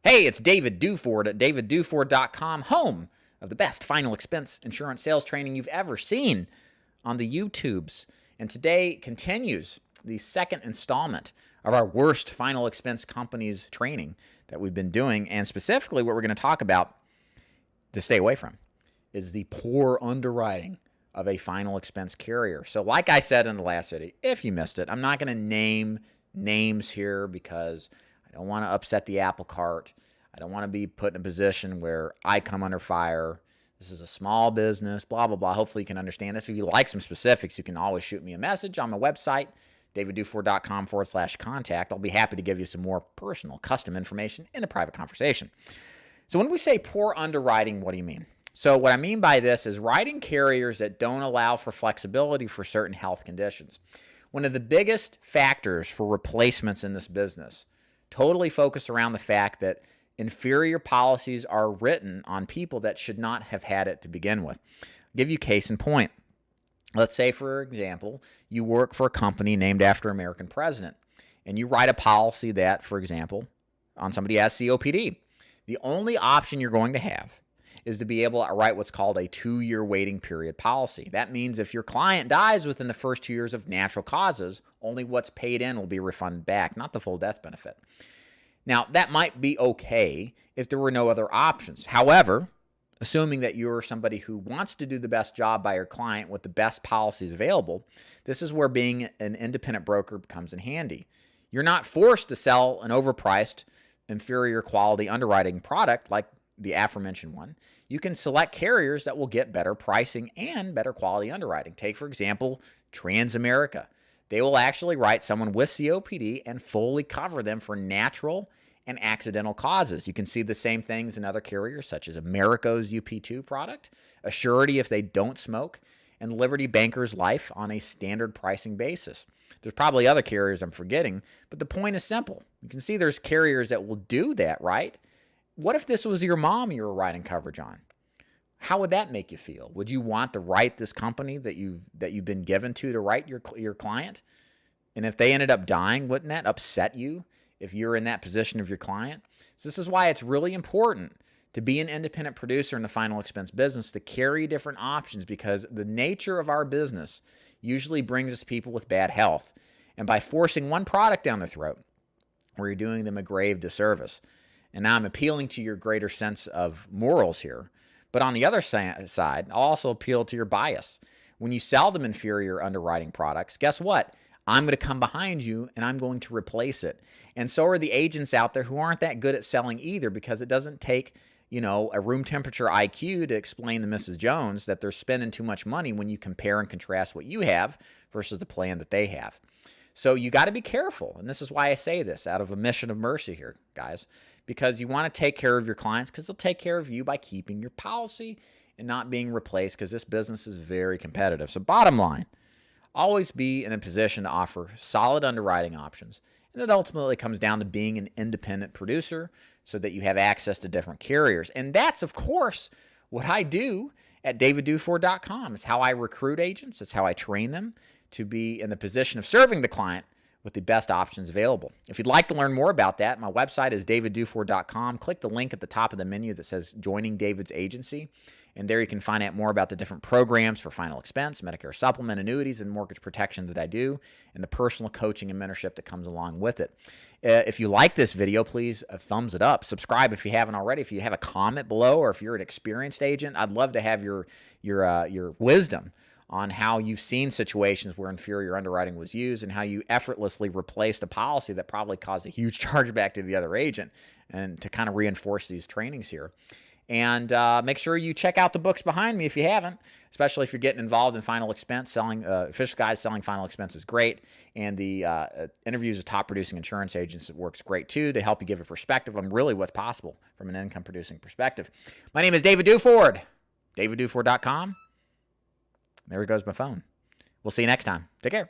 Hey, it's David Duford at davidduford.com, home of the best final expense insurance sales training you've ever seen on the YouTubes. And today continues the second installment of our worst final expense companies training that we've been doing. And specifically what we're going to talk about to stay away from is the poor underwriting of a final expense carrier. So like I said in the last video, if you missed it, I'm not going to name names here because I don't want to upset the apple cart. I don't want to be put in a position where I come under fire. This is a small business, blah, blah, blah. Hopefully you can understand this. If you like some specifics, you can always shoot me a message on my website, davidduford.com/contact. I'll be happy to give you some more personal, custom information in a private conversation. So when we say poor underwriting, what do you mean? So what I mean by this is writing carriers that don't allow for flexibility for certain health conditions. One of the biggest factors for replacements in this business totally focused around the fact that inferior policies are written on people that should not have had it to begin with. I'll give you case in point. Let's say, for example, you work for a company named after an American president, and you write a policy that, for example, on somebody who has COPD. The only option you're going to have is to be able to write what's called a 2-year waiting period policy. That means if your client dies within the first 2 years of natural causes, only what's paid in will be refunded back, not the full death benefit. Now, that might be okay if there were no other options. However, assuming that you're somebody who wants to do the best job by your client with the best policies available, this is where being an independent broker comes in handy. You're not forced to sell an overpriced, inferior quality underwriting product like the aforementioned one. You can select carriers that will get better pricing and better quality underwriting. Take, for example, Transamerica. They will actually write someone with COPD and fully cover them for natural and accidental causes. You can see the same things in other carriers such as Americo's UP2 product, Assurity if they don't smoke, and Liberty Bankers Life on a standard pricing basis. There's probably other carriers I'm forgetting, but the point is simple. You can see there's carriers that will do that, right? What if this was your mom you were writing coverage on? How would that make you feel? Would you want to write this company that you've been given to write your client? And if they ended up dying, wouldn't that upset you if you're in that position of your client? So this is why it's really important to be an independent producer in the final expense business, to carry different options, because the nature of our business usually brings us people with bad health. And by forcing one product down their throat, where you're doing them a grave disservice. And now I'm appealing to your greater sense of morals here. But on the other side, I'll also appeal to your bias. When you sell them inferior underwriting products, guess what? I'm going to come behind you and I'm going to replace it. And so are the agents out there who aren't that good at selling either, because it doesn't take, a room temperature IQ to explain to Mrs. Jones that they're spending too much money when you compare and contrast what you have versus the plan that they have. So you got to be careful. And this is why I say this out of a mission of mercy here, guys, because you want to take care of your clients, because they'll take care of you by keeping your policy and not being replaced, because this business is very competitive. So bottom line, always be in a position to offer solid underwriting options. And it ultimately comes down to being an independent producer so that you have access to different carriers. And that's, of course, what I do at davidduford.com. It's how I recruit agents. It's how I train them to be in the position of serving the client with the best options available. If you'd like to learn more about that, my website is davidduford.com. Click the link at the top of the menu that says Joining David's Agency. And there you can find out more about the different programs for final expense, Medicare supplement, annuities, and mortgage protection that I do, and the personal coaching and mentorship that comes along with it. If you like this video, please thumbs it up. Subscribe if you haven't already. If you have a comment below, or if you're an experienced agent, I'd love to have your wisdom on how you've seen situations where inferior underwriting was used and how you effortlessly replaced a policy that probably caused a huge chargeback to the other agent, and to kind of reinforce these trainings here. And make sure you check out the books behind me if you haven't, especially if you're getting involved in final expense. Selling Official Guide Selling Final Expense is great. And the interviews with top producing insurance agents, it works great too, to help you give a perspective on really what's possible from an income producing perspective. My name is David Duford, davidduford.com. There goes my phone. We'll see you next time. Take care.